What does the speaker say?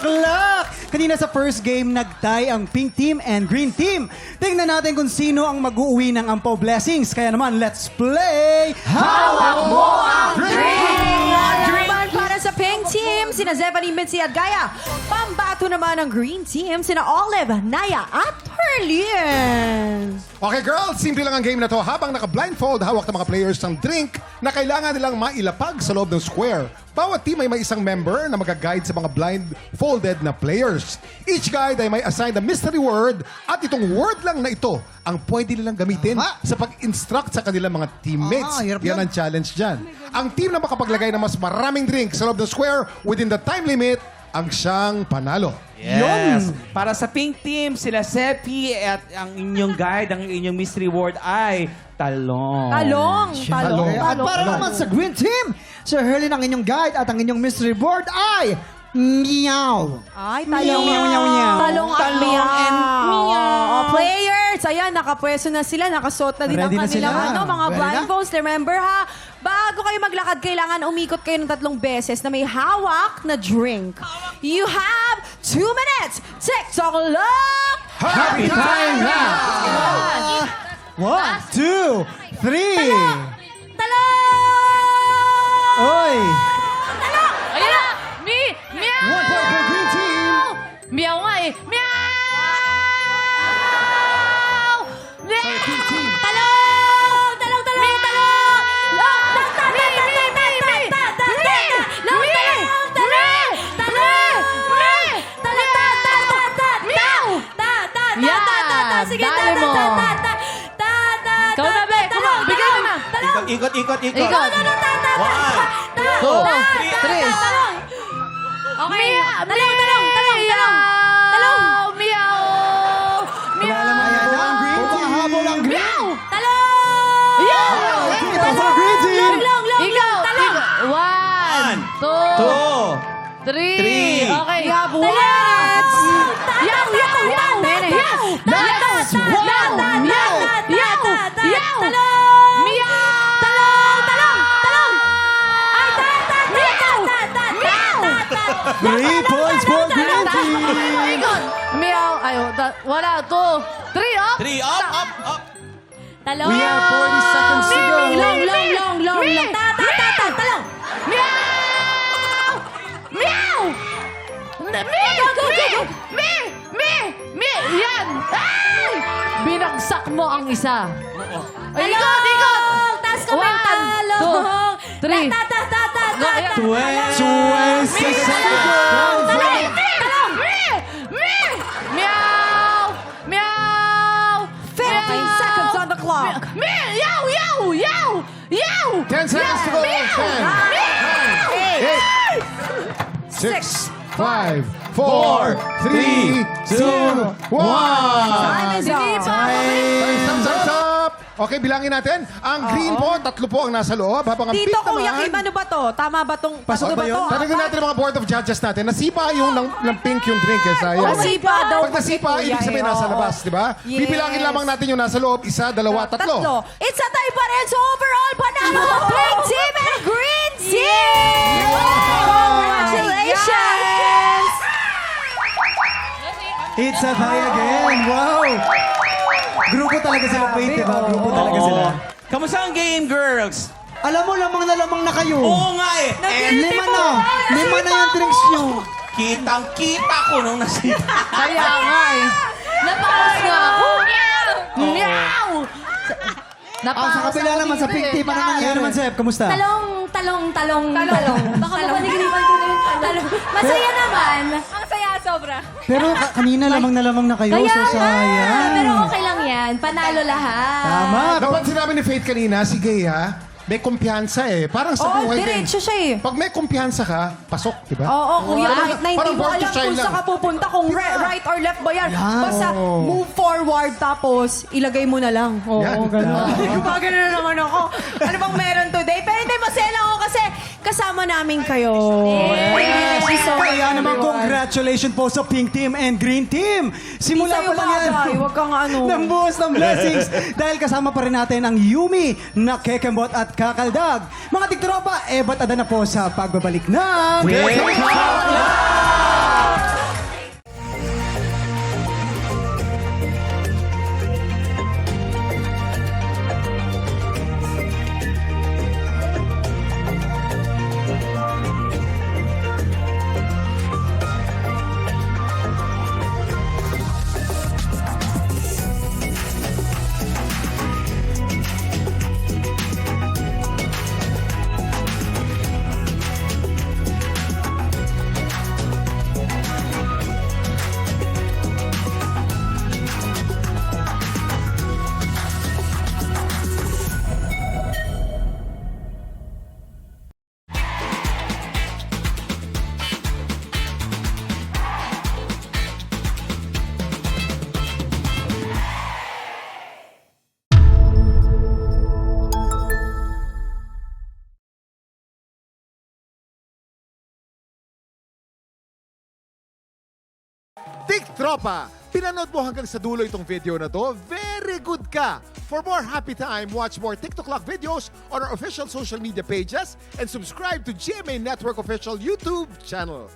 luck! Kanina sa first game, nag-tie ang pink team and green team. Tingnan natin kung sino ang mag-uuwi ng Ampaw Blessings. Kaya naman, let's play Hawak Mo ang Naman para sa pink team, sina Zephanie, Mitzi at Gaia. Pambato naman ng green team, sina Olive, Naya at Herlien. Okay, girls, simple lang ang game na to. Habang naka-blindfold, hawak ng mga players ng drink na kailangan nilang mailapag sa loob ng square. Bawat team ay may isang member na mag-guide sa mga blindfolded na players. Each guide ay may assigned a mystery word at itong word lang na ito ang pwede nilang gamitin sa pag-instruct sa kanilang mga teammates. Yan ang challenge dyan. Ang team na makapaglagay ng mas maraming drink sa loob ng square within the time limit ang siyang panalo. Yes. Para sa pink team, sila Sepi at ang inyong guide, ang inyong mystery word ay talong. Talong. At para naman sa green team, Sir Herlin ang inyong guide at ang inyong mystery board ay meow. Ay, Meow, meow, meow, meow. Talong at Talong meow. and meow. Oh, players, ayan, nakapwesto na sila. Nakasuot na din ang Ready na kanilang sila. mga Ready na? blindfolds. Remember ha, bago kayo maglakad, kailangan umikot kayo ng 3 beses na may hawak na drink. You have 2 minutes. TikTok clock. Happy time na! 1, 2, 3. Talong! Oy! Ayan na! Meow! 1 point for green team. Meow nga eh! Meow! Sorry, pink team. Talong! Talong! Sige, Dali mo. Ikaw na, Be. Come on, bigyan mo na. Ikot. Ikaw. 1, 2, 3. Okay. Talong. Meow! Wala naman po ang green team. Habol ang green. Ito for green team. Ikaw. 1, 2, 3. 3. Okay. You have 1 minute. Three points for green team. Ikot. Meow. Ayo. Wala. 2, 3. Up. 3, up. Talong. We have 40 seconds to go. Long. Three. Talong. Meow! Meow! Me! Yan! Ay! Binagsak mo ang isa. Ay, ikot! Taas kamay. 1, 2, 3. Go, ayan. 26 seconds to go. Meow! Meow! 15 seconds on the clock. Yow! 10 seconds to go. 10, 9, 8, 6, 5, 4, 3, 2, 1. Time's up! Okay, bilangin natin. Ang green po, 3 po ang nasa loob. Habang ang pink Tito, Kuya naman... Kim, ano ba to? Tama ba tong... Pasok ano ba yun? to? Tanungin natin ang mga board of judges natin. Nasipa yung ng pink yung drink eh. Sayang. Nasipa daw. Pag nasipa, ibig sabihin nasa labas, di ba? Yes. Bibilangin lamang natin yung nasa loob. 1, 2, 3. It's a tie pa rin. So overall, panalo ng pink team and green team! Congratulations! It's a tie again. Wow. Grupo talaga sila, Pete, diba? Grupo talaga sila. Kamusta ang game, girls? Alam mo, lamang na kayo. Oo nga eh. And 5 na yung drinks nyo. kitang-kita ko nung nasipa. Kaya nga eh. Napaos nga ako. Meow! Sa kabila naman, sa pink team, ano Kaya nangyari? naman, Sep, kamusta? Talong. Baka mapaniginipan ko na yung talong. Masaya naman. Ang saya, sobra. Pero kanina lamang na kayo, so sayang. Pero okay lang yan. Panalo lahat. Tama. Dapat sinabi ni Faith kanina, si Gaya, may kumpiyansa eh. Parang sa Oo, buhay din. diretso siya eh. Pag may kumpiyansa ka, pasok, di ba? Oo, kuya, kahit na hindi Parang mo born to alam shine kung saan lang. ka pupunta, kung right or left ba yan. Basta move forward tapos ilagay mo na lang. Oo, Yan. gano'n. Gumagano na naman ako. Ano bang meron today? Pero hindi, masaya lang ako kasi kasama namin kayo. Thank you so much. Kaya naman, congratulations po sa pink team and green team. Simula Sa'yo pa lang yan. bagay, huwag kang ano. ng buhos ng blessings. Dahil kasama pa rin natin ang Yumi na Kekembot at Kakaldag. Mga tigtropa, ba't ada na po sa pagbabalik ng... Wake up! TikTropa, pinanood mo hanggang sa dulo itong video na to? Very good ka! For more happy time, watch more TikTok Clock videos on our official social media pages and subscribe to GMA Network official YouTube channel.